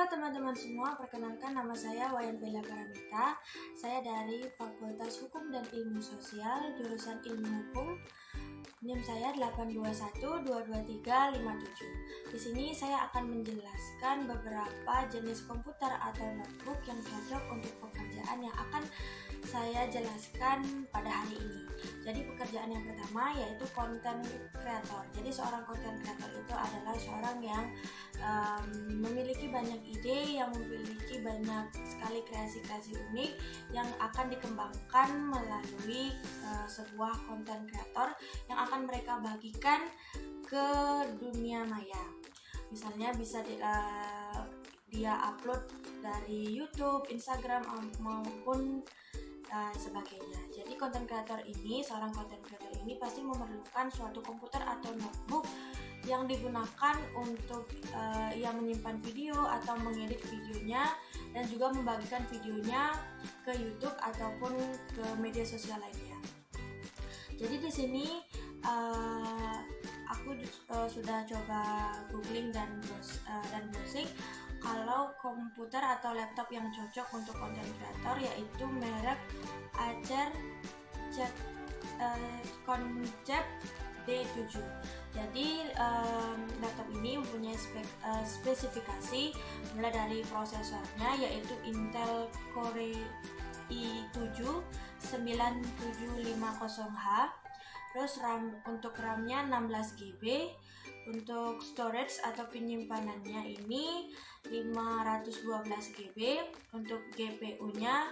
Halo teman-teman semua, perkenalkan nama saya Wayan Bella Paramita. Saya dari Fakultas Hukum dan Ilmu Sosial, jurusan Ilmu Hukum. NIM saya 821223557. Di sini saya akan menjelaskan beberapa jenis komputer atau notebook yang cocok untuk pekerjaan yang akan saya jelaskan pada hari ini. Jadi pekerjaan yang pertama yaitu content creator. Jadi seorang content creator itu adalah seorang yang memiliki banyak ide, yang memiliki banyak sekali kreasi-kreasi unik yang akan dikembangkan melalui sebuah content creator yang akan mereka bagikan ke dunia maya. Misalnya bisa dia upload dari YouTube, Instagram maupun sebagainya. Jadi seorang content creator ini pasti memerlukan suatu komputer atau notebook yang digunakan untuk ia menyimpan video atau mengedit videonya dan juga membagikan videonya ke YouTube ataupun ke media sosial lainnya. Jadi di sini aku sudah coba googling dan browsing kalau komputer atau laptop yang cocok untuk content creator yaitu merek Acer Concept D7. Jadi laptop ini mempunyai spesifikasi mulai dari prosesornya yaitu Intel Core i7 9750H. Terus untuk RAM-nya 16 GB. Untuk storage atau penyimpanannya ini 512 GB. Untuk GPU-nya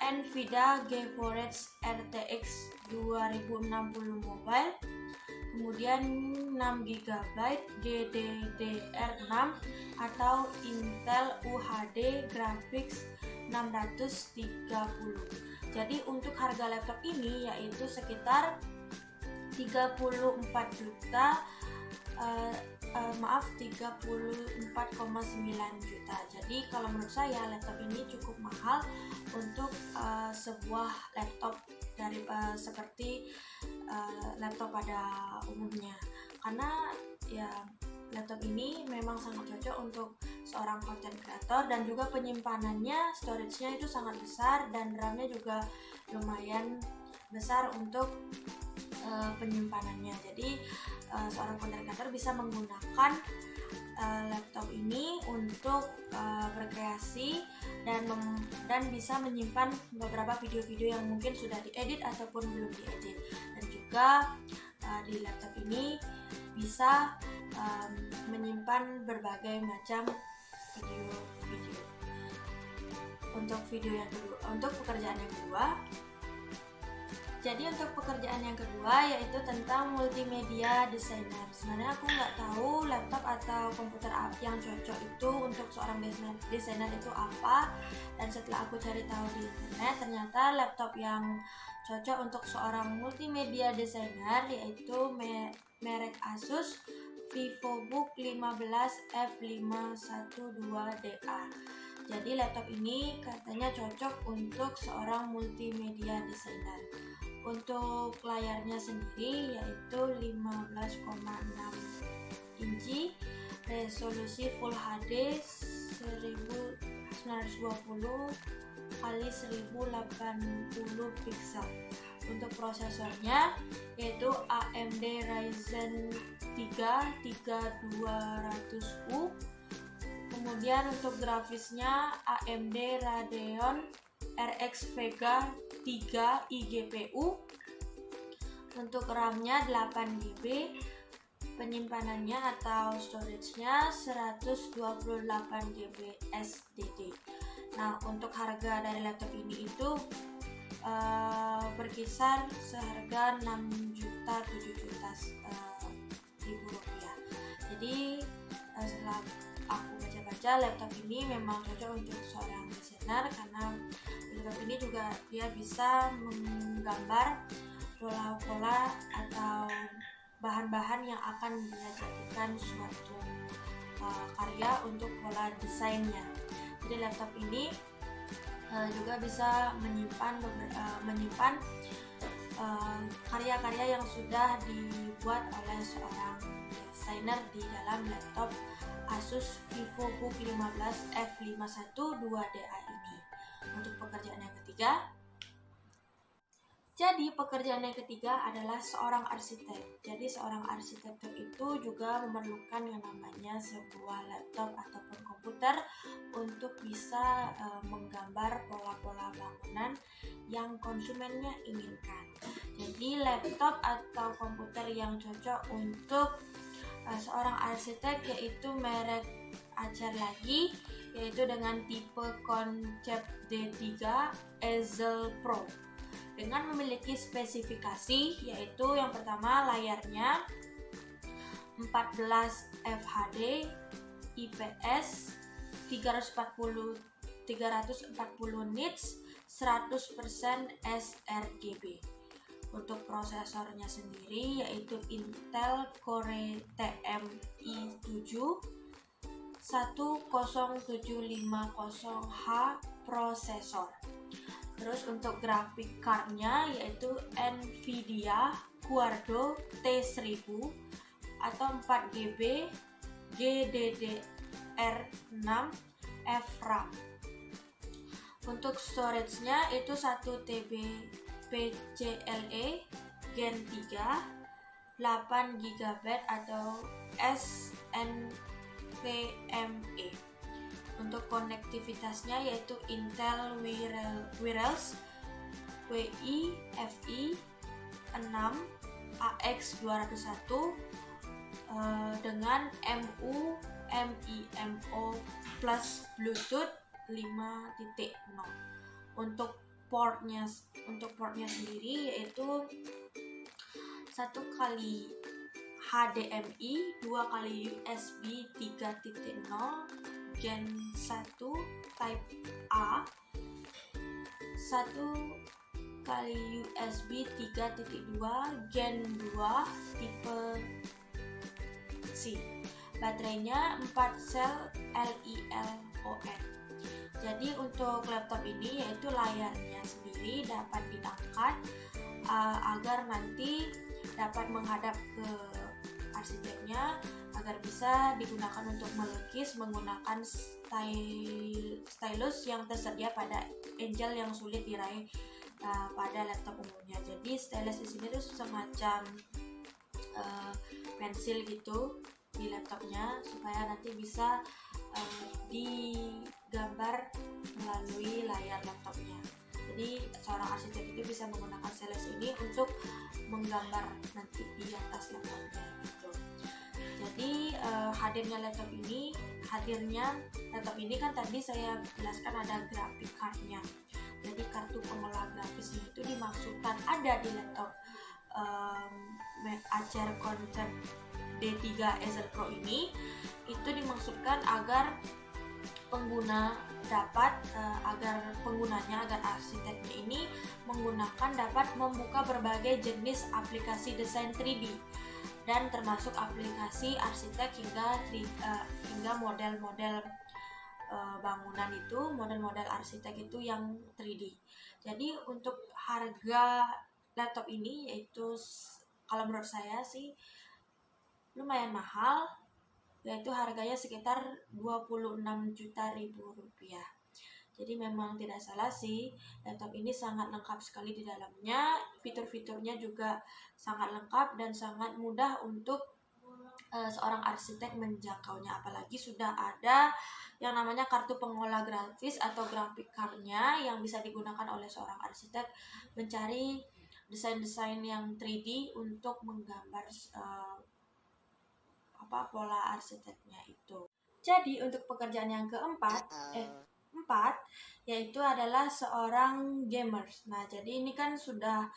NVIDIA GeForce RTX 2060 Mobile. Kemudian 6 GB GDDR6 atau Intel UHD Graphics 630. Jadi untuk harga laptop ini yaitu sekitar 34,9 juta. Jadi kalau menurut saya laptop ini cukup mahal untuk sebuah laptop dari seperti laptop pada umumnya, karena ya laptop ini memang sangat cocok untuk seorang content creator dan juga penyimpanannya, storage-nya itu sangat besar dan RAM-nya juga lumayan besar untuk penyimpanannya. Jadi seorang content creator bisa menggunakan laptop ini untuk berkreasi dan bisa menyimpan beberapa video-video yang mungkin sudah diedit ataupun belum diedit. Dan juga di laptop ini bisa menyimpan berbagai macam video-video. Untuk pekerjaan yang kedua, jadi untuk pekerjaan yang kedua yaitu tentang multimedia designer. Sebenarnya aku nggak tahu laptop atau komputer yang cocok itu untuk seorang desainer itu apa. Dan setelah aku cari tahu di internet, ternyata laptop yang cocok untuk seorang multimedia designer yaitu merek Asus VivoBook 15 F512DA. Jadi laptop ini katanya cocok untuk seorang multimedia designer. Untuk layarnya sendiri yaitu 15,6 inci, resolusi Full HD 1920 x 1080 pixel. Untuk prosesornya yaitu AMD Ryzen 3 3200U. Kemudian untuk grafisnya AMD Radeon RX Vega 3 iGPU. Untuk RAM-nya 8 GB. Penyimpanannya atau storage-nya 128 GB SSD. Nah, untuk harga dari laptop ini itu berkisar seharga 6 juta 7 juta ribu rupiah. Jadi setelah aku baca-baca, laptop ini memang cocok untuk seorang desainer karena laptop ini juga dia bisa menggambar pola-pola atau bahan-bahan yang akan dia jadikan suatu karya untuk pola desainnya. Jadi laptop ini juga bisa menyimpan karya-karya yang sudah dibuat oleh seorang desainer di dalam laptop Asus VivoBook 15 F512DA ini. Untuk pekerjaan yang ketiga, jadi pekerjaan yang ketiga adalah seorang arsitek. Jadi seorang arsitektur itu juga memerlukan yang namanya sebuah laptop ataupun komputer untuk bisa menggambar pola-pola bangunan yang konsumennya inginkan. Jadi laptop atau komputer yang cocok untuk seorang arsitek yaitu merek Acer lagi, yaitu dengan tipe konsep D3 Easel Pro. Dengan memiliki spesifikasi yaitu yang pertama layarnya 14 FHD IPS 340 nits 100% sRGB. Untuk prosesornya sendiri yaitu Intel Core TM i7 10750H prosesor. Terus untuk grafik cardnya yaitu Nvidia Quadro T1000 atau 4GB GDDR6 FRAM. Untuk storage-nya itu 1TB PCLE Gen 3 8GB atau SNVMe. Untuk konektivitasnya yaitu Intel Wireless WiFi 6 AX201 dengan MIMO plus Bluetooth 5.0. Untuk portnya sendiri yaitu 1 kali HDMI, 2 kali USB 3.0 Gen 1 Type A, 1 kali USB 3.2 Gen 2 tipe C. Baterainya 4 sel LiLON. Jadi untuk laptop ini yaitu layarnya sendiri dapat diangkat agar nanti dapat menghadap ke arsiteknya agar bisa digunakan untuk melukis menggunakan stylus yang tersedia pada Angel yang sulit diraih pada laptop umumnya. Jadi stylus di sini tuh semacam pensil gitu di laptopnya supaya nanti bisa digambar melalui layar laptopnya. Jadi seorang arsitek itu bisa menggunakan stylus ini untuk menggambar nanti di atas laptopnya gitu. Jadi hadirnya laptop ini kan tadi saya jelaskan ada grafik cardnya. Jadi kartu pengolah grafisnya itu dimaksudkan ada di laptop Acer konsep D3 Easel Pro ini. Itu dimaksudkan agar pengguna dapat agar arsiteknya ini dapat membuka berbagai jenis aplikasi desain 3D dan termasuk aplikasi arsitek hingga model-model bangunan itu, model-model arsitek itu yang 3D. Jadi untuk harga laptop ini yaitu kalau menurut saya sih lumayan mahal, yaitu harganya sekitar 26 juta rupiah. Jadi memang tidak salah sih, laptop ini sangat lengkap sekali di dalamnya, fitur-fiturnya juga sangat lengkap dan sangat mudah untuk seorang arsitek menjangkaunya, apalagi sudah ada yang namanya kartu pengolah grafis atau grafik cardnya yang bisa digunakan oleh seorang arsitek mencari desain-desain yang 3D untuk menggambar pola arsiteknya itu. Jadi untuk pekerjaan yang keempat yaitu adalah seorang gamers. Nah, jadi ini kan sudah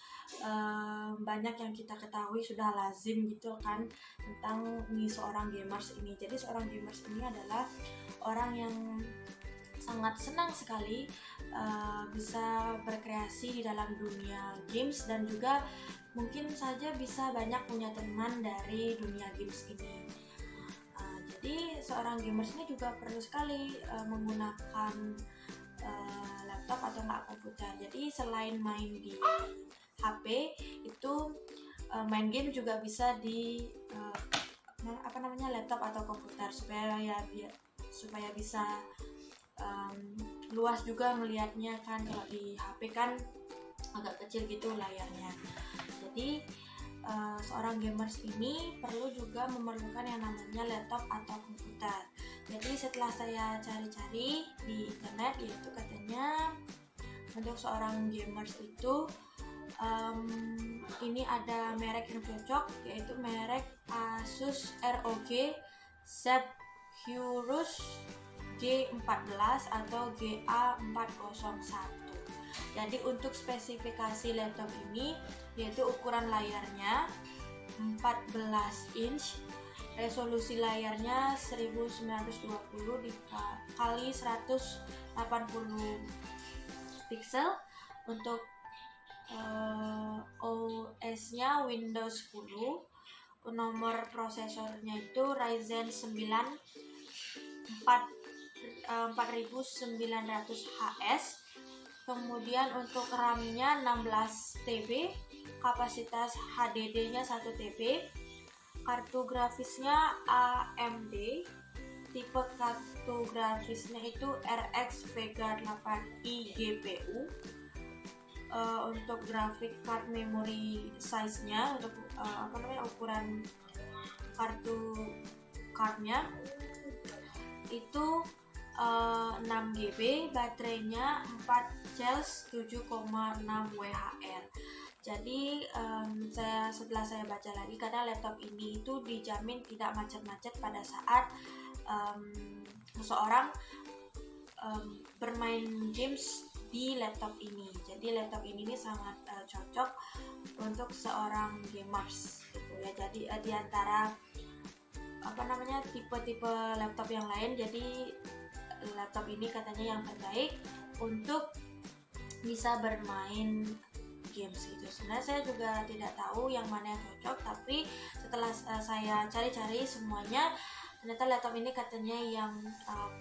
banyak yang kita ketahui, sudah lazim gitu kan tentang seorang gamers ini. Jadi seorang gamers ini adalah orang yang sangat senang sekali bisa berkreasi di dalam dunia games dan juga mungkin saja bisa banyak punya teman dari dunia games ini. Jadi seorang gamers ini juga perlu sekali menggunakan laptop atau komputer. Jadi selain main di HP itu main game juga bisa di laptop atau komputer supaya bisa luas juga ngelihatnya kan. Kalau di HP kan agak kecil gitu layarnya. Jadi seorang gamers ini perlu juga memerlukan yang namanya laptop atau komputer. Jadi setelah saya cari-cari di internet, yaitu katanya untuk seorang gamers itu ini ada merek yang cocok, yaitu merek Asus ROG Zephyrus G14 atau GA401. Jadi untuk spesifikasi laptop ini yaitu ukuran layarnya 14 inch, resolusi layarnya 1920 kali 180 pixel, untuk OS-nya Windows 10, nomor prosesornya itu Ryzen 9 4900HS, kemudian untuk RAM-nya 16 TB, kapasitas HDD-nya 1 TB, kartu grafisnya AMD, tipe kartu grafisnya itu RX Vega 8i GPU. Untuk grafik card memory size-nya, untuk ukuran kartu cardnya itu 6 GB, baterainya 4 Celsius 7,6 WHR. Jadi setelah saya baca lagi, karena laptop ini itu dijamin tidak macet-macet pada saat seseorang bermain games di laptop ini. Jadi laptop ini sangat cocok untuk seorang gamers gitu ya. Jadi di antara tipe-tipe laptop yang lain, jadi laptop ini katanya yang terbaik untuk bisa bermain games gitu. Sebenarnya saya juga tidak tahu yang mana yang cocok, tapi setelah saya cari-cari semuanya, ternyata laptop ini katanya yang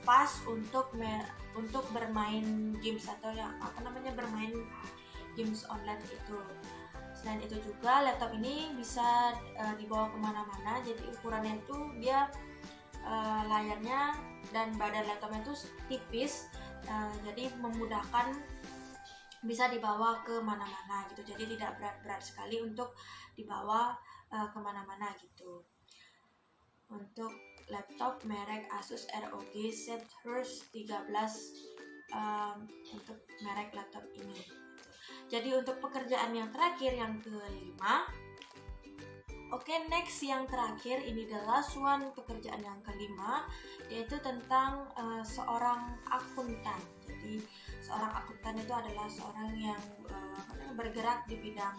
pas untuk bermain games atau yang bermain games online itu. Selain itu juga laptop ini bisa dibawa kemana-mana. Jadi ukurannya itu dia layarnya dan badan laptopnya itu tipis, jadi memudahkan, bisa dibawa ke mana-mana gitu. Jadi tidak berat-berat sekali untuk dibawa kemana-mana gitu. Untuk laptop merek Asus ROG Zephyrus 13 untuk merek laptop ini. Jadi untuk pekerjaan yang terakhir, yang kelima. Oke, next yang terakhir, ini the last one, pekerjaan yang kelima, yaitu tentang seorang akuntan. Jadi seorang akuntan itu adalah seorang yang bergerak di bidang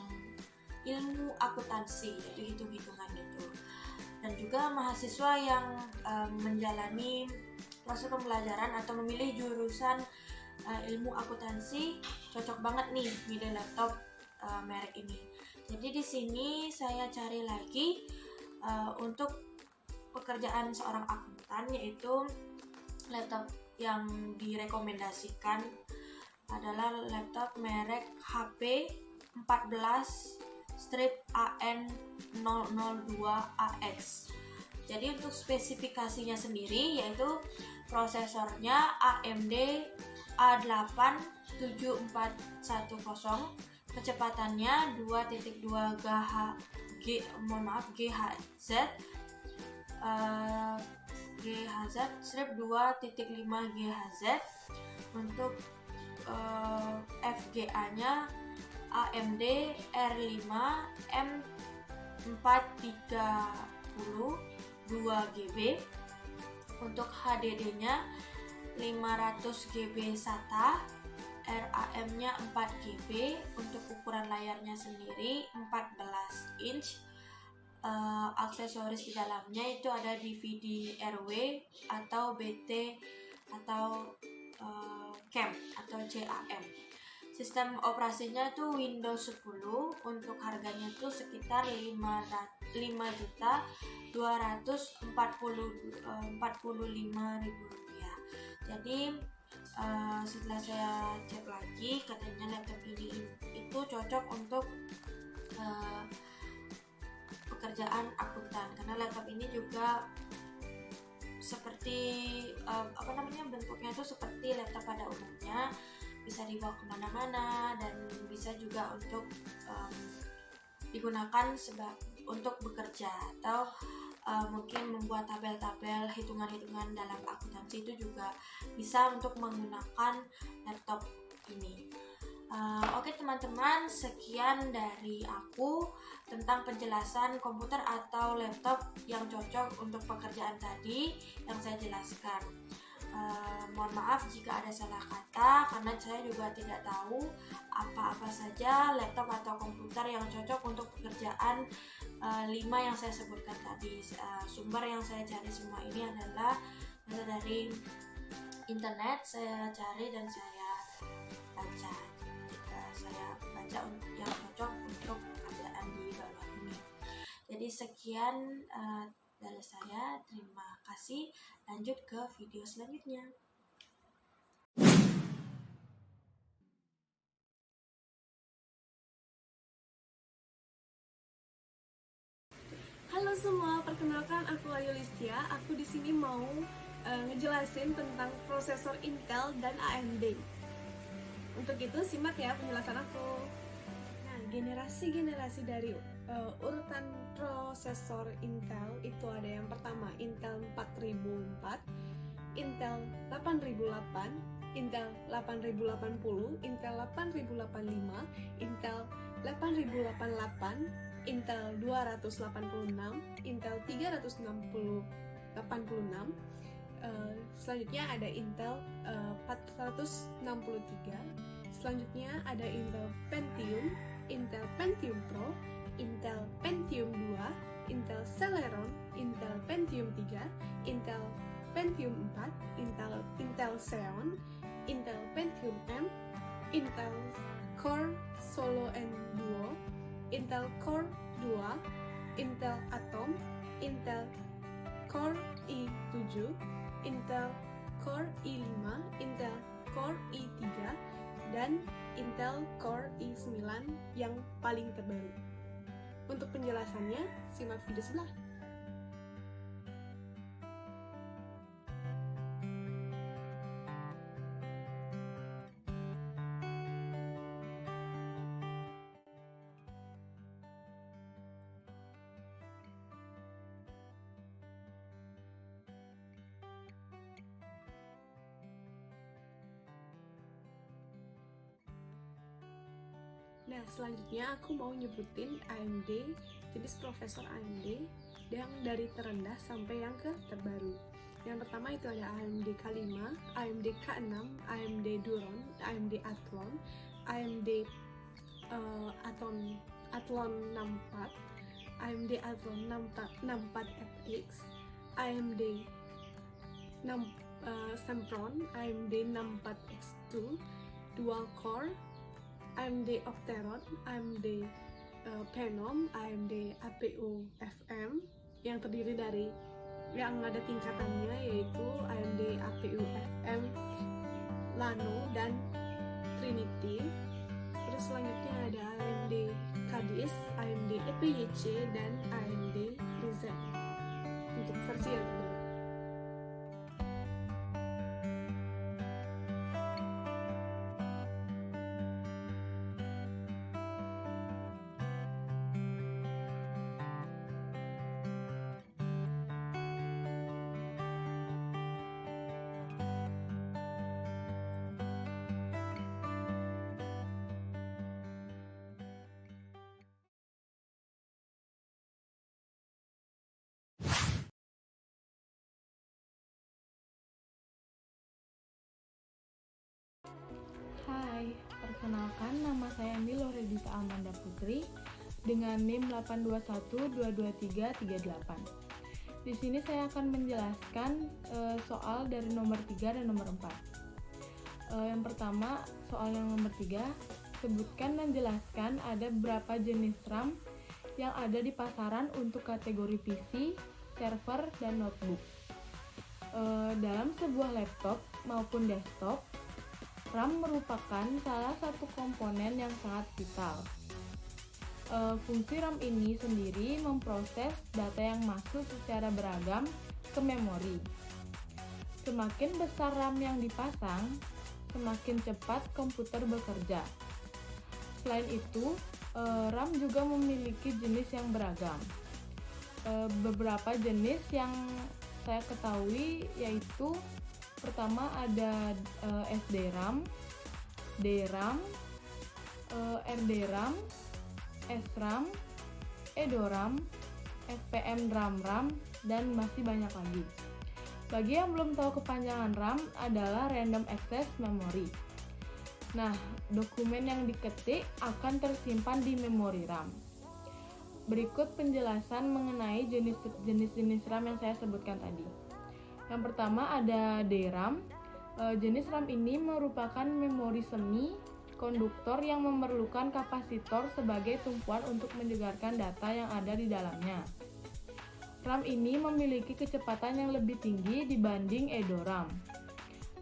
ilmu akuntansi, yaitu hitung-hitungan gitu. Dan juga mahasiswa yang menjalani proses pembelajaran atau memilih jurusan ilmu akuntansi cocok banget nih milih laptop merek ini. Jadi di sini saya cari lagi untuk pekerjaan seorang akuntan, yaitu laptop yang direkomendasikan adalah laptop merek HP 14-AN002AX. Jadi untuk spesifikasinya sendiri, yaitu prosesornya AMD A8 7410, kecepatannya 2.2 GHz, strip 2.5 GHz. Untuk FGA-nya AMD R5 M430 2GB. Untuk HDD-nya 500 GB SATA, RAM-nya 4 GB. Untuk ukuran layarnya sendiri 14 inch. Aksesoris di dalamnya itu ada DVD RW atau BT atau CAM atau CAM. Sistem operasinya itu Windows 10. Untuk harganya itu sekitar 5.245.000 rupiah. Jadi setelah saya cek lagi, katanya laptop ini itu cocok untuk pekerjaan akuntan, karena laptop ini juga seperti bentuknya itu seperti laptop pada umumnya, bisa dibawa kemana-mana dan bisa juga untuk digunakan untuk bekerja atau mungkin membuat tabel-tabel hitungan-hitungan dalam akuntansi, itu juga bisa untuk menggunakan laptop ini. Oke teman-teman, sekian dari aku tentang penjelasan komputer atau laptop yang cocok untuk pekerjaan tadi yang saya jelaskan. Mohon maaf jika ada salah kata, karena saya juga tidak tahu apa-apa saja laptop atau komputer yang cocok untuk pekerjaan 5 yang saya sebutkan tadi. Sumber yang saya cari semua ini adalah dari internet, saya cari dan saya baca. Saya baca yang cocok untuk pekerjaan di bawah ini. Jadi sekian dari saya, terima kasih. Lanjut ke video selanjutnya. Halo semua, perkenalkan aku Ayu Listia. Aku di sini mau ngejelasin tentang prosesor Intel dan AMD. Untuk itu simak ya penjelasan aku. Nah, generasi dari urutan prosesor Intel itu ada yang pertama Intel 4004, Intel 8008, Intel 8080, Intel 8085, Intel 8088, Intel 286, Intel 386. Selanjutnya ada Intel 463. Selanjutnya ada Intel Pentium, Intel Pentium Pro, Intel Pentium 2, Intel Celeron, Intel Pentium 3, Intel Pentium 4, Intel Xeon, Intel Pentium M, Intel Core Solo N Duo, Intel Core 2, Intel Atom, Intel Core i7, Intel Core i5, Intel Core i3, dan Intel Core i9 yang paling terbaru. Untuk penjelasannya, simak video sebelah. Nah, selanjutnya aku mau nyebutin AMD, jenis prosesor AMD yang dari terendah sampai yang ke terbaru. Yang pertama itu ada AMD K5, AMD K6, AMD Duron, AMD Athlon, AMD Athlon 64, AMD Athlon 64FX, AMD Sempron, AMD 64X2, Dual Core, AMD Opteron, AMD Phenom, AMD APU FM yang terdiri dari yang ada tingkatannya yaitu AMD APU FM, Llano, dan Trinity. Terus selanjutnya ada AMD Cadiz, AMD EPYC, dan AMD Ryzen untuk versi yang terbaru. Hai, perkenalkan nama saya Milo Redita Amanda Putri dengan NIM 821223338. Di sini saya akan menjelaskan soal dari nomor 3 dan nomor 4. Yang pertama, soal yang nomor 3, sebutkan dan jelaskan ada berapa jenis RAM yang ada di pasaran untuk kategori PC, server, dan notebook. Dalam sebuah laptop maupun desktop, RAM merupakan salah satu komponen yang sangat vital. Fungsi RAM ini sendiri memproses data yang masuk secara beragam ke memori. Semakin besar RAM yang dipasang, semakin cepat komputer bekerja. Selain itu, RAM juga memiliki jenis yang beragam. Beberapa jenis yang saya ketahui yaitu pertama ada SDRAM, DRAM, RDRAM, SRAM, EDORAM, FPM RAM, dan masih banyak lagi. Bagi yang belum tahu kepanjangan RAM adalah Random Access Memory. Nah, dokumen yang diketik akan tersimpan di memori RAM. Berikut penjelasan mengenai jenis-jenis RAM yang saya sebutkan tadi. Yang pertama ada DRAM. Jenis RAM ini merupakan memori semi konduktor yang memerlukan kapasitor sebagai tumpuan untuk menyegarkan data yang ada di dalamnya. RAM ini memiliki kecepatan yang lebih tinggi dibanding EDORAM,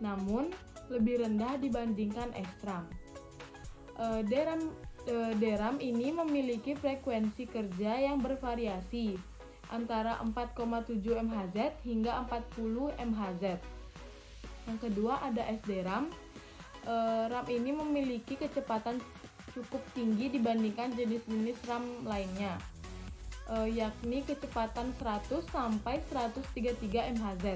namun lebih rendah dibandingkan SRAM. DRAM ini memiliki frekuensi kerja yang bervariasi antara 4,7 MHz hingga 40 MHz. Yang kedua ada SDRAM. RAM ini memiliki kecepatan cukup tinggi dibandingkan jenis-jenis RAM lainnya, yakni kecepatan 100 sampai 133 MHz.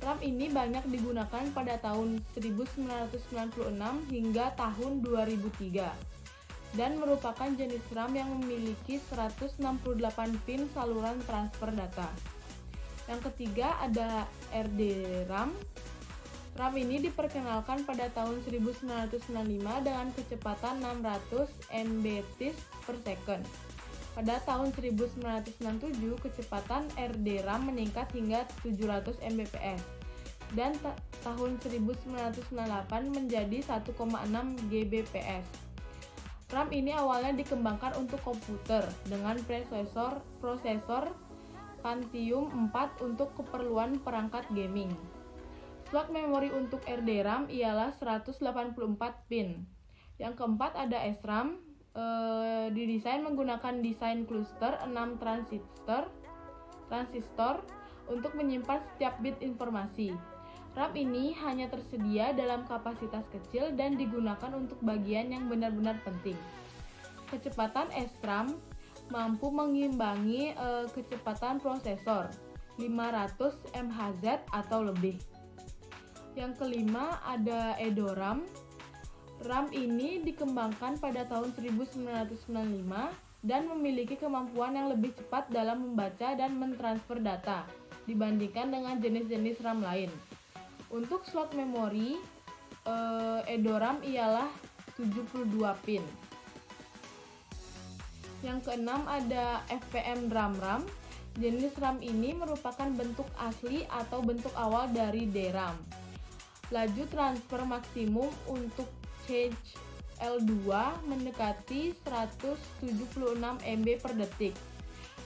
RAM ini banyak digunakan pada tahun 1996 hingga tahun 2003 dan merupakan jenis RAM yang memiliki 168 pin saluran transfer data. Yang ketiga ada RDRAM. RAM ini diperkenalkan pada tahun 1995 dengan kecepatan 600 Mbps per second. Pada tahun 1997, kecepatan RDRAM meningkat hingga 700 Mbps dan tahun 1998 menjadi 1,6 Gbps. RAM ini awalnya dikembangkan untuk komputer dengan prosesor Pentium 4 untuk keperluan perangkat gaming. Slot memori untuk RDRAM ialah 184 pin. Yang keempat ada SRAM. Didesain menggunakan desain cluster 6 transistor untuk menyimpan setiap bit informasi. RAM ini hanya tersedia dalam kapasitas kecil dan digunakan untuk bagian yang benar-benar penting. Kecepatan SRAM mampu mengimbangi kecepatan prosesor 500 MHz atau lebih. Yang kelima ada EDORAM. RAM ini dikembangkan pada tahun 1995 dan memiliki kemampuan yang lebih cepat dalam membaca dan mentransfer data dibandingkan dengan jenis-jenis RAM lain. Untuk slot memori, EDORAM ialah 72 pin. Yang keenam ada FPM RAM. Jenis RAM ini merupakan bentuk asli atau bentuk awal dari DRAM. Laju transfer maksimum untuk Change L2 mendekati 176 MB per detik.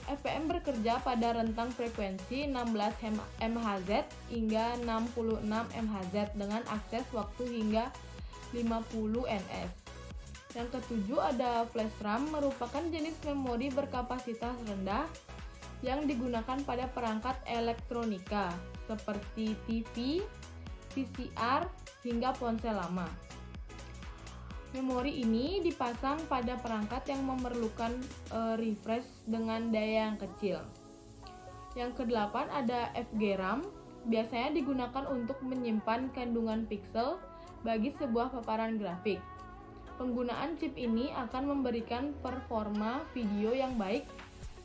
FPM bekerja pada rentang frekuensi 16 MHz hingga 66 MHz dengan akses waktu hingga 50 ns. Yang ketujuh ada flash RAM, merupakan jenis memori berkapasitas rendah yang digunakan pada perangkat elektronika seperti TV, VCR, hingga ponsel lama. Memori ini dipasang pada perangkat yang memerlukan refresh dengan daya yang kecil. Yang kedelapan ada FGRAM, biasanya digunakan untuk menyimpan kandungan pixel bagi sebuah paparan grafik. Penggunaan chip ini akan memberikan performa video yang baik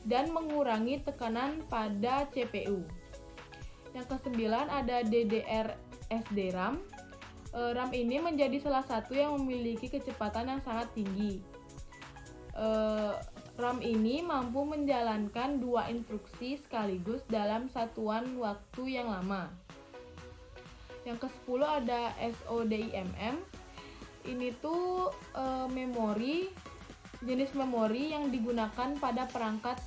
dan mengurangi tekanan pada CPU. Yang kesembilan ada DDR SDRAM. RAM ini menjadi salah satu yang memiliki kecepatan yang sangat tinggi. RAM ini mampu menjalankan 2 instruksi sekaligus dalam satuan waktu yang lama. Yang ke-10 ada SODIMM. Ini tuh jenis memori yang digunakan pada perangkat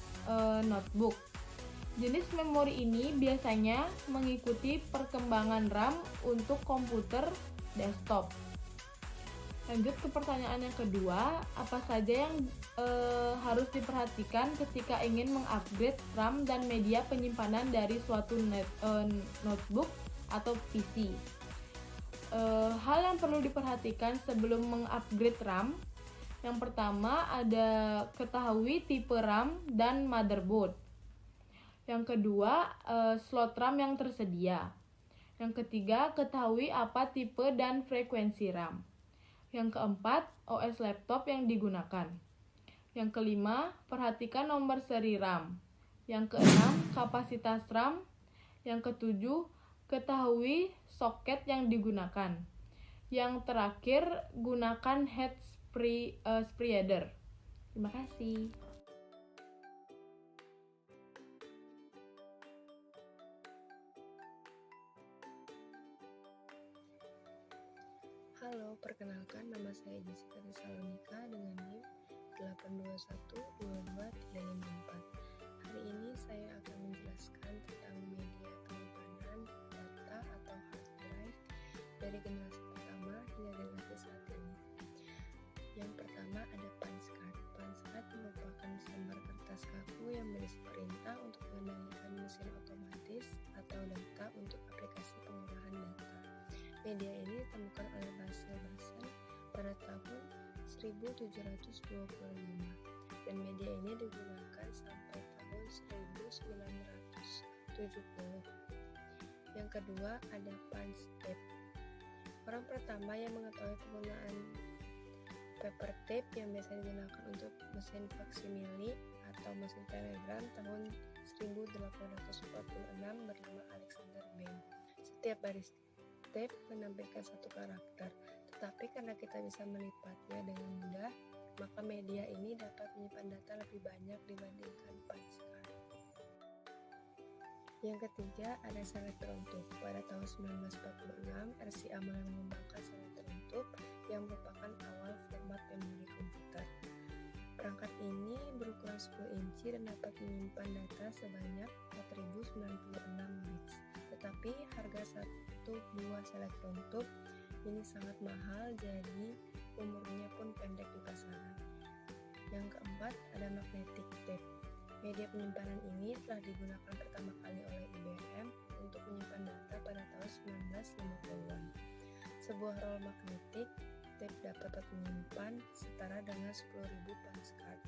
notebook. Jenis memori ini biasanya mengikuti perkembangan RAM untuk komputer desktop. Lanjut ke pertanyaan yang kedua, apa saja yang harus diperhatikan ketika ingin mengupgrade RAM dan media penyimpanan dari suatu notebook atau PC. Hal yang perlu diperhatikan sebelum mengupgrade RAM, yang pertama ada ketahui tipe RAM dan motherboard. Yang kedua, slot RAM yang tersedia. Yang ketiga, ketahui apa tipe dan frekuensi RAM. Yang keempat, OS laptop yang digunakan. Yang kelima, perhatikan nomor seri RAM. Yang keenam, kapasitas RAM. Yang ketujuh, ketahui soket yang digunakan. Yang terakhir, gunakan head spreader. Terima kasih. Halo, perkenalkan nama saya Jessica Salonika dengan NIM 8212234. Hari ini saya akan menjelaskan tentang media penyimpanan data atau hard drive dari generasi pertama hingga generasi saat ini. Yang pertama ada punch card. Punch card merupakan selembar kertas kaku yang berisi perintah untuk mengendalikan mesin otomatis atau data untuk aplikasi pengolahan data. Media ini ditemukan oleh Basil Basan pada tahun 1725 dan media ini digunakan sampai tahun 1970. Yang kedua ada punch tape. Orang pertama yang mengetahui penggunaan paper tape yang biasa digunakan untuk mesin faksimile atau mesin telegram tahun 1846 bernama Alexander Bain. Setiap baris tape menampilkan satu karakter, tetapi karena kita bisa melipatnya dengan mudah, maka media ini dapat menyimpan data lebih banyak dibandingkan punch card. Yang ketiga ada seletron tube. Pada tahun 1946, RCA mulai mengembangkan seletron tube yang merupakan awal format memori komputer. Perangkat ini berukuran 10 inci dan dapat menyimpan data sebanyak 4096 bits. Tetapi harga satu buah seletron tube ini sangat mahal, jadi umurnya pun pendek di pasaran. Yang keempat ada magnetic tape. Media penyimpanan ini telah digunakan pertama kali oleh IBM untuk menyimpan data pada tahun 1950-an. Sebuah roll magnetic tape dapat menyimpan setara dengan 10.000 punch card.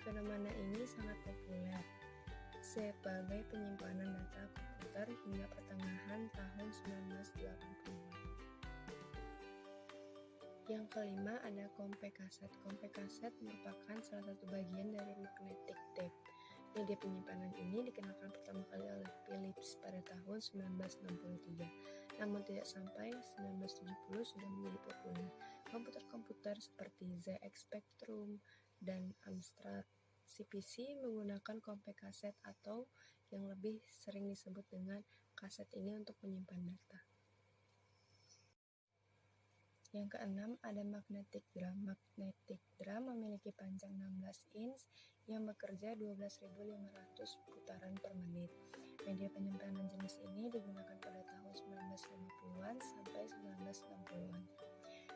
Fenomena ini sangat populer sebagai penyimpanan data komputer hingga pertengahan tahun 1980-an. Yang kelima ada compact cassette. Compact cassette merupakan salah satu bagian dari magnetic tape. Media penyimpanan ini dikenalkan pertama kali oleh Philips pada tahun 1963. Namun tidak sampai 1970 sudah menjadi populer. Komputer-komputer seperti ZX Spectrum dan Amstrad CPC menggunakan compact cassette atau yang lebih sering disebut dengan kaset ini untuk menyimpan data. Yang keenam ada magnetic drum. Magnetic drum memiliki panjang 16 inch yang bekerja 12.500 putaran per menit. Media penyimpanan jenis ini digunakan pada tahun 1950-an sampai 1960-an.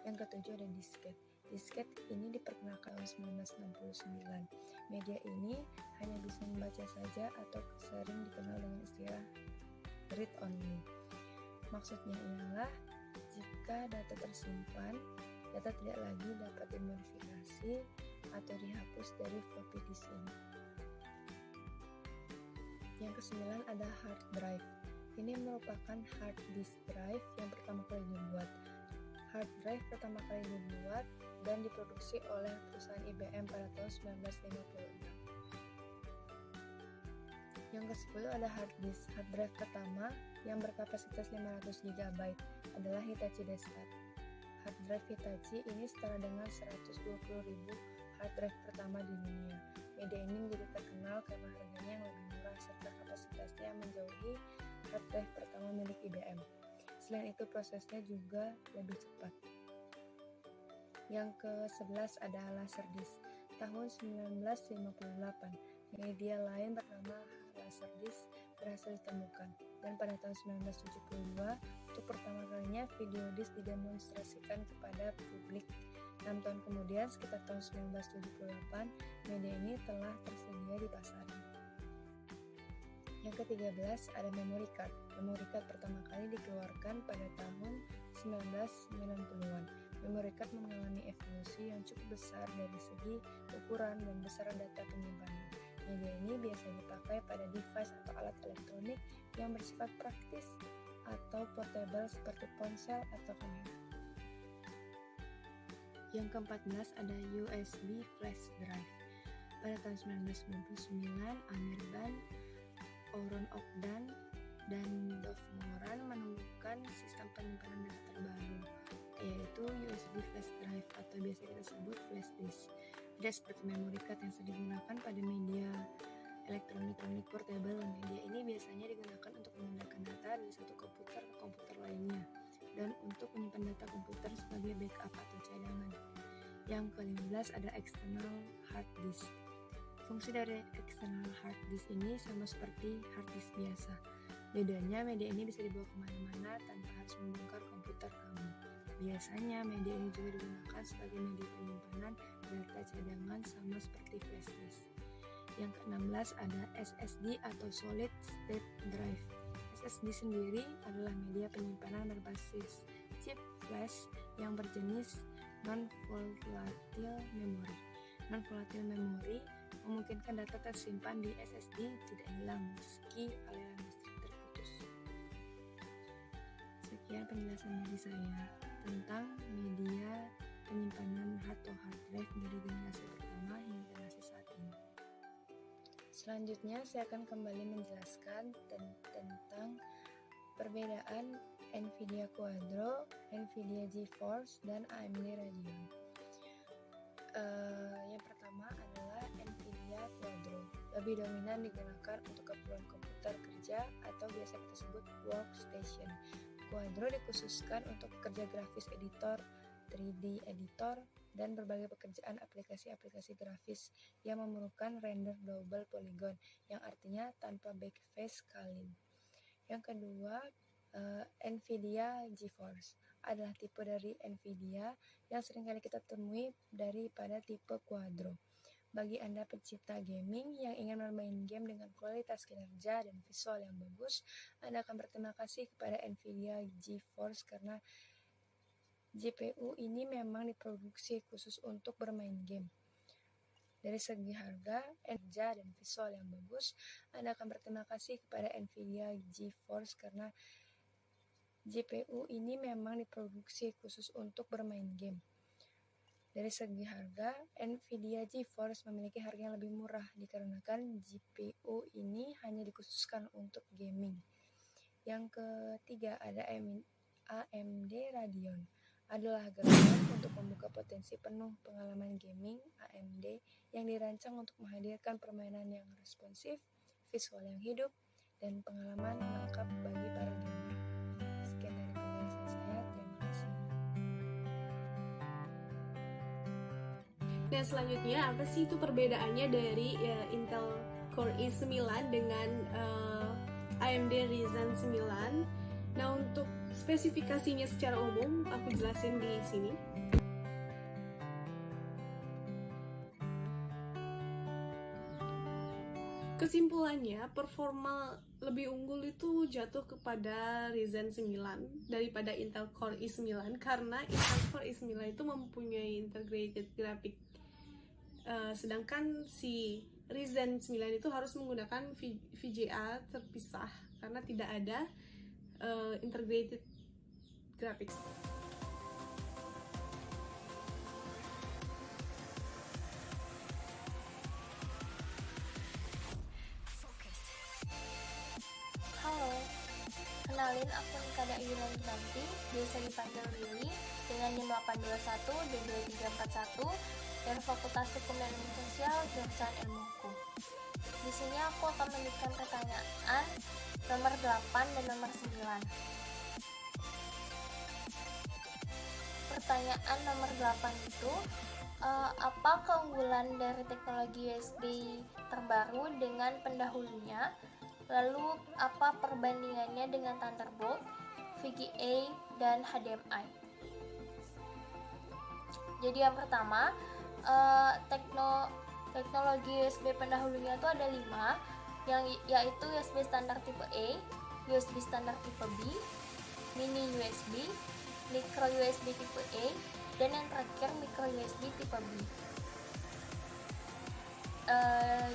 Yang ketujuh ada disket. Disket ini diperkenalkan tahun 1969. Media ini hanya bisa membaca saja atau sering dikenal dengan istilah read only. Maksudnya ialah jika data tersimpan, data tidak lagi dapat dimodifikasi atau dihapus dari floppy disk ini. Yang kesembilan ada hard drive. Ini merupakan hard disk drive yang pertama kali dibuat. Hard drive pertama kali dibuat dan diproduksi oleh perusahaan IBM pada tahun 1956. Yang ke-10 ada hard disk. Hard drive pertama yang berkapasitas 500 GB adalah Hitachi Desktop. Hard drive Hitachi ini setara dengan 120.000 hard drive pertama di dunia. Media ini menjadi terkenal karena harganya yang lebih murah serta kapasitasnya yang menjauhi hard drive pertama milik IBM. Selain itu prosesnya juga lebih cepat. Yang ke-11 ada Laserdisc. Tahun 1958, media lain bernama Laserdisc berhasil ditemukan. Dan pada tahun 1972, untuk pertama kalinya video disc didemonstrasikan kepada publik. 6 tahun kemudian, sekitar tahun 1978, media ini telah tersedia di pasaran. Yang ke-13 ada memory card. Memory card pertama kali dikeluarkan pada tahun 1990-an. Memory card mengalami evolusi yang cukup besar dari segi ukuran dan besar data penyimpanan. Media ini biasa dipakai pada device atau alat elektronik yang bersifat praktis atau portable seperti ponsel atau kamera. Yang ke-14 ada USB flash drive. Pada tahun 1999, Amir Ban, Oron Ogdan, dan Dov Moran menemukan sistem penyimpanan data terbaru, yaitu USB flash drive atau biasa kita sebut flash disk. Tidak seperti memory card yang sering digunakan pada media elektronik portable. Media ini biasanya digunakan untuk memindahkan data dari satu komputer ke komputer lainnya dan untuk menyimpan data komputer sebagai backup atau cadangan. Yang ke-15 ada external hard disk. Fungsi dari external hard disk ini sama seperti hard disk biasa. Bedanya, media ini bisa dibawa kemana-mana tanpa harus membongkar komputer kamu. Biasanya, media ini juga digunakan sebagai media penyimpanan data cadangan sama seperti flash disk. Yang ke-16 ada SSD atau Solid State Drive. SSD sendiri adalah media penyimpanan berbasis chip flash yang berjenis non-volatile memory. Non-volatile memory memungkinkan data tersimpan di SSD tidak hilang meski aliran listrik terputus. Sekian penjelasan dari saya tentang media penyimpanan atau hard drive dari generasi pertama hingga generasi saat ini. Selanjutnya saya akan kembali menjelaskan tentang perbedaan NVIDIA Quadro, NVIDIA GeForce, dan AMD Radeon. Yang pertama adalah NVIDIA Quadro. Lebih dominan digunakan untuk keperluan komputer kerja atau biasa kita sebut workstation. Quadro dikhususkan untuk kerja grafis editor, 3D editor, dan berbagai pekerjaan aplikasi-aplikasi grafis yang memerlukan render double polygon, yang artinya tanpa backface culling. Yang kedua, NVIDIA GeForce adalah tipe dari NVIDIA yang seringkali kita temui daripada tipe Quadro. Bagi Anda pecinta gaming yang ingin bermain game dengan kualitas kinerja dan visual yang bagus, Anda akan berterima kasih kepada NVIDIA GeForce karena GPU ini memang diproduksi khusus untuk bermain game. Dari segi harga, kinerja, dan visual yang bagus, Anda akan berterima kasih kepada NVIDIA GeForce karena GPU ini memang diproduksi khusus untuk bermain game. Dari segi harga, NVIDIA GeForce memiliki harga yang lebih murah dikarenakan GPU ini hanya dikhususkan untuk gaming. Yang ketiga ada AMD Radeon. Adalah gerakan untuk membuka potensi penuh pengalaman gaming AMD yang dirancang untuk menghadirkan permainan yang responsif, visual yang hidup, dan pengalaman lengkap bagi para gamer. Sekian dari penjelasan saya, terima kasih. Dan selanjutnya apa sih itu perbedaannya dari Intel Core i9 dengan AMD Ryzen 9? Nah, untuk spesifikasinya secara umum aku jelasin di sini. Kesimpulannya, performa lebih unggul itu jatuh kepada Ryzen 9 daripada Intel Core i9 karena Intel Core i9 itu mempunyai integrated graphic, sedangkan si Ryzen 9 itu harus menggunakan VGA terpisah karena tidak ada integrated graphics. Halo, kenalin aku Nikada Yulan Nanti, biasa dipanggil Lili, dengan NIM 821 D2341 dan Fakultas Hukum dan Ilmu Sosial jurusan Ilmu Hukum. Di sini aku akan memberikan pertanyaan nomor 8 dan nomor 9. Pertanyaan nomor 8 itu, apa keunggulan dari teknologi USB terbaru dengan pendahulunya? Lalu apa perbandingannya dengan Thunderbolt, VGA, dan HDMI? Jadi yang pertama, teknologi USB pendahulunya itu ada 5. yaitu USB standar tipe A, USB standar tipe B, mini USB, micro USB tipe A, dan yang terakhir micro USB tipe B.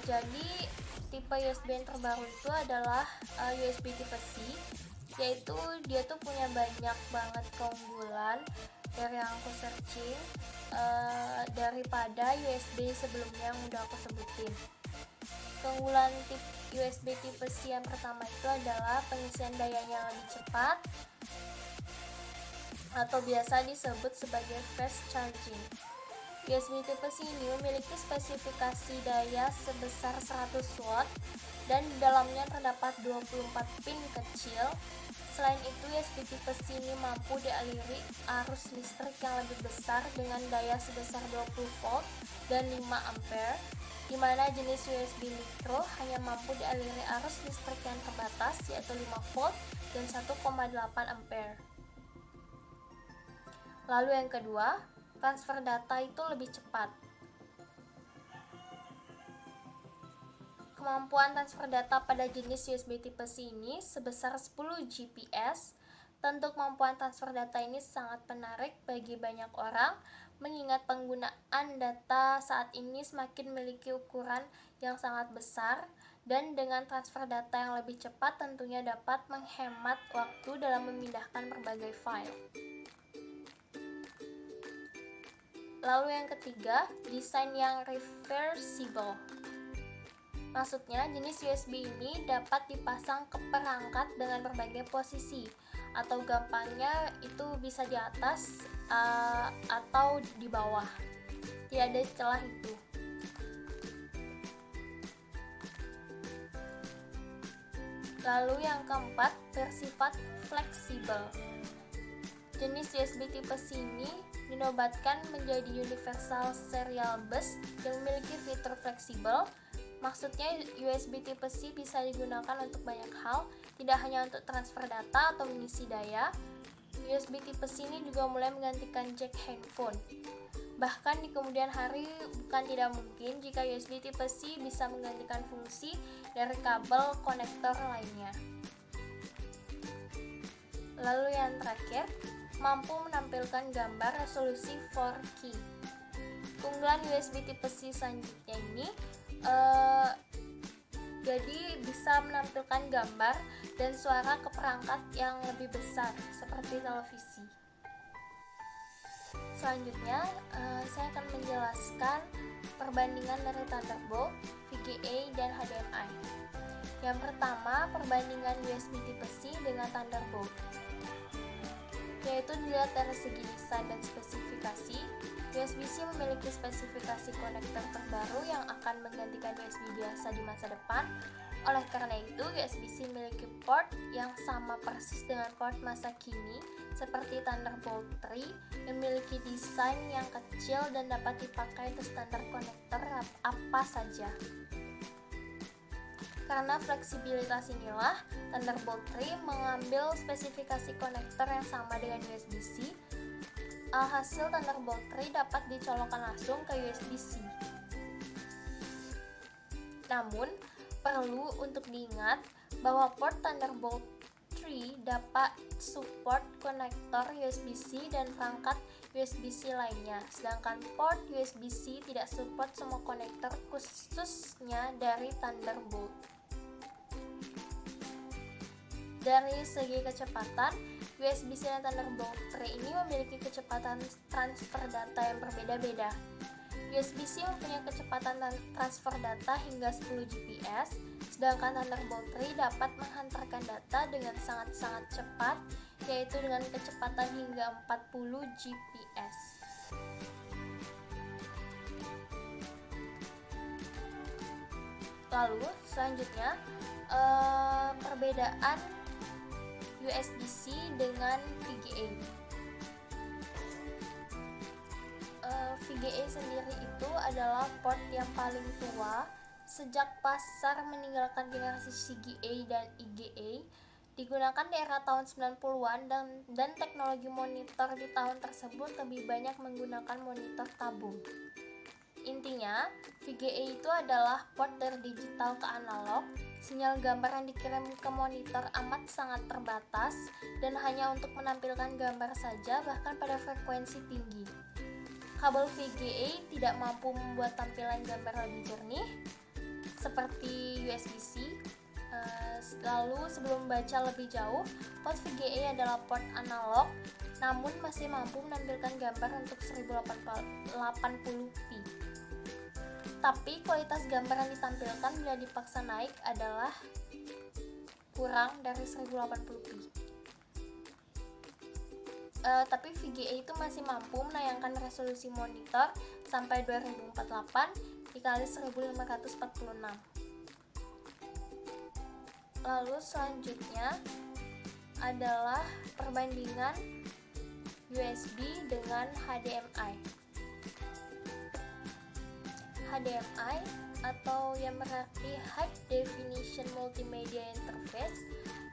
Jadi tipe USB yang terbaru itu adalah USB tipe C, yaitu dia tuh punya banyak banget keunggulan dari yang aku searching daripada USB sebelumnya yang udah aku sebutin. Keunggulan USB tipe C yang pertama itu adalah pengisian dayanya lebih cepat atau biasa disebut sebagai fast charging. USB tipe C ini memiliki spesifikasi daya sebesar 100 watt dan di dalamnya terdapat 24 pin kecil. Selain itu, USB tipe C ini mampu dialiri arus listrik yang lebih besar dengan daya sebesar 20 volt dan 5 ampere, di mana jenis USB micro hanya mampu dialiri arus listrik yang terbatas yaitu 5 volt dan 1,8 ampere. Lalu yang kedua, transfer data itu lebih cepat. Kemampuan transfer data pada jenis USB tipe C ini sebesar 10 Gbps. Tentu kemampuan transfer data ini sangat menarik bagi banyak orang, mengingat penggunaan data saat ini semakin memiliki ukuran yang sangat besar, dan dengan transfer data yang lebih cepat tentunya dapat menghemat waktu dalam memindahkan berbagai file. Lalu yang ketiga, desain yang reversible. Maksudnya, jenis USB ini dapat dipasang ke perangkat dengan berbagai posisi, atau gampangnya itu bisa di atas atau di bawah. Tidak ada celah itu. Lalu yang keempat, bersifat fleksibel. Jenis USB tipe C ini dinobatkan menjadi universal serial bus yang memiliki fitur fleksibel. Maksudnya USB tipe C bisa digunakan untuk banyak hal, tidak hanya untuk transfer data atau mengisi daya. USB tipe C ini juga mulai menggantikan jack handphone. Bahkan di kemudian hari bukan tidak mungkin jika USB tipe C bisa menggantikan fungsi dari kabel konektor lainnya. Lalu yang terakhir, mampu menampilkan gambar resolusi 4K. Keunggulan USB tipe C selanjutnya ini jadi bisa menampilkan gambar dan suara ke perangkat yang lebih besar seperti televisi. Selanjutnya saya akan menjelaskan perbandingan dari Thunderbolt, VGA, dan HDMI. Yang pertama, perbandingan USB tipe C dengan Thunderbolt, yaitu dilihat dari segi desain dan spesifikasi. USB-C memiliki spesifikasi konektor terbaru yang akan menggantikan USB biasa di masa depan. Oleh karena itu, USB-C memiliki port yang sama persis dengan port masa kini, seperti Thunderbolt 3, yang memiliki desain yang kecil dan dapat dipakai untuk standar konektor apa saja. Karena fleksibilitas inilah, Thunderbolt 3 mengambil spesifikasi konektor yang sama dengan USB-C. Alhasil, Thunderbolt 3 dapat dicolokkan langsung ke USB-C. Namun, perlu untuk diingat bahwa port Thunderbolt 3 dapat support konektor USB-C dan perangkat USB-C lainnya, sedangkan port USB-C tidak support semua konektor khususnya dari Thunderbolt. Dari segi kecepatan, USB-C dan Thunderbolt 3 ini memiliki kecepatan transfer data yang berbeda-beda. USB-C mempunyai kecepatan transfer data hingga 10 Gbps, sedangkan Thunderbolt 3 dapat menghantarkan data dengan sangat-sangat cepat, yaitu dengan kecepatan hingga 40 Gbps. Lalu, selanjutnya, perbedaan USB-C dengan VGA. VGA sendiri itu adalah port yang paling tua sejak pasar meninggalkan generasi CGA dan EGA, digunakan di era tahun 90-an dan teknologi monitor di tahun tersebut lebih banyak menggunakan monitor tabung. Intinya, VGA itu adalah port dari digital ke analog. Sinyal gambar yang dikirim ke monitor amat sangat terbatas dan hanya untuk menampilkan gambar saja, bahkan pada frekuensi tinggi. Kabel VGA tidak mampu membuat tampilan gambar lebih jernih seperti USB-C. Lalu sebelum baca lebih jauh, port VGA adalah port analog namun masih mampu menampilkan gambar untuk 1080p. Tapi kualitas gambar yang ditampilkan bila dipaksa naik adalah kurang dari 1080p. Tapi VGA itu masih mampu menayangkan resolusi monitor sampai 2048 dikali 1546. Lalu selanjutnya adalah perbandingan USB dengan HDMI. HDMI atau yang berarti High Definition Multimedia Interface,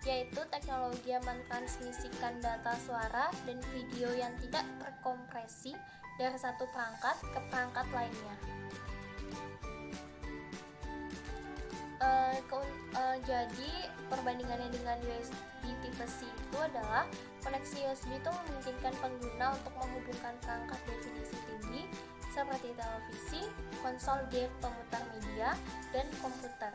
yaitu teknologi yang mentransmisikan data suara dan video yang tidak terkompresi dari satu perangkat ke perangkat lainnya. Jadi perbandingannya dengan USB tipe C itu adalah koneksi USB itu memungkinkan pengguna untuk menghubungkan perangkat definisi tinggi seperti televisi, konsol game pemutar media, dan komputer.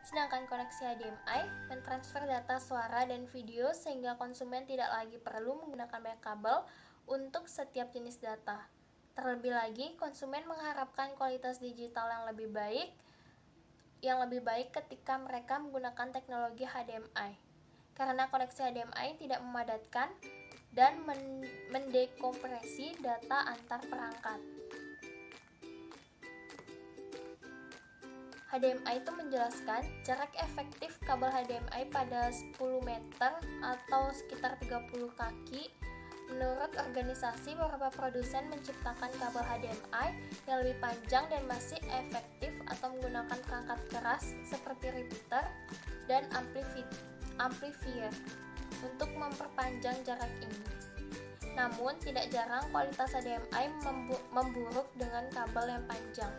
Sedangkan koneksi HDMI mentransfer data suara dan video sehingga konsumen tidak lagi perlu menggunakan banyak kabel untuk setiap jenis data. Terlebih lagi, konsumen mengharapkan kualitas digital yang lebih baik ketika mereka menggunakan teknologi HDMI. Karena koneksi HDMI tidak memadatkan dan mendekompresi data antar perangkat. HDMI itu menjelaskan jarak efektif kabel HDMI pada 10 meter atau sekitar 30 kaki. Menurut organisasi, beberapa produsen menciptakan kabel HDMI yang lebih panjang dan masih efektif atau menggunakan perangkat keras seperti repeater dan amplifier untuk memperpanjang jarak ini. Namun, tidak jarang kualitas HDMI memburuk dengan kabel yang panjang.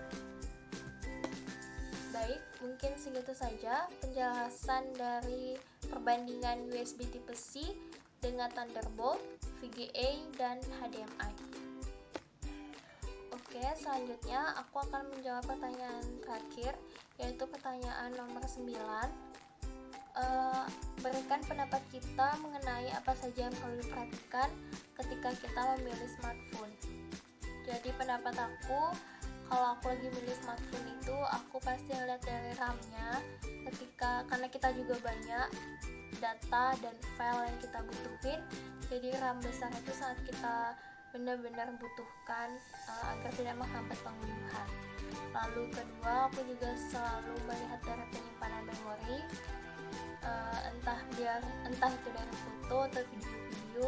Baik, mungkin segitu saja penjelasan dari perbandingan USB tipe C dengan Thunderbolt, VGA, dan HDMI. Oke, selanjutnya aku akan menjawab pertanyaan terakhir, yaitu pertanyaan nomor 9. Berikan pendapat kita mengenai apa saja yang perlu diperhatikan ketika kita memilih smartphone. Jadi pendapat aku, kalau aku lagi milih smartphone itu aku pasti lihat dari RAM-nya, karena kita juga banyak data dan file yang kita butuhin, jadi RAM besar itu sangat kita benar-benar butuhkan agar tidak menghambat penggunaan. Lalu kedua, aku juga selalu melihat dari penyimpanan memori, entah itu dari foto atau video-video.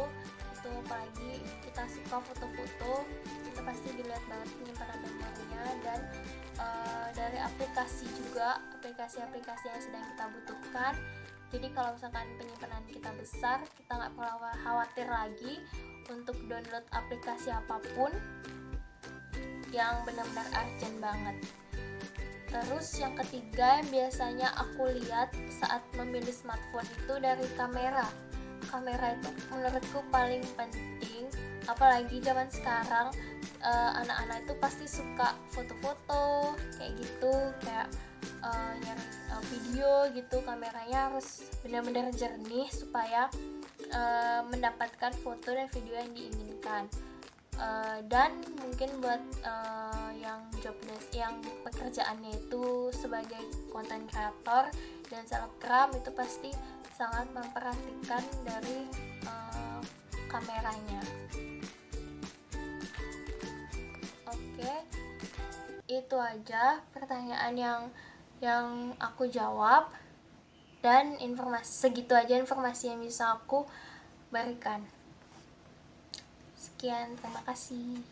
Itu apalagi kita suka foto-foto, itu pasti dilihat banget penyimpanan memorinya, dan dari aplikasi juga, aplikasi-aplikasi yang sedang kita butuhkan. Jadi kalau misalkan penyimpanan kita besar, kita nggak perlu khawatir lagi untuk download aplikasi apapun yang benar-benar urgent banget. Terus yang ketiga yang biasanya aku lihat saat memilih smartphone itu dari kamera. Kamera itu menurutku paling penting, apalagi zaman sekarang anak-anak itu pasti suka foto-foto kayak gitu, kayak nyari video gitu. Kameranya harus benar-benar jernih supaya mendapatkan foto dan video yang diinginkan. Dan mungkin buat yang jobless, yang pekerjaannya itu sebagai content creator dan selebgram, itu pasti sangat memperhatikan dari kameranya. Oke, itu aja pertanyaan yang aku jawab, dan segitu aja informasi yang bisa aku berikan. Sekian, terima kasih.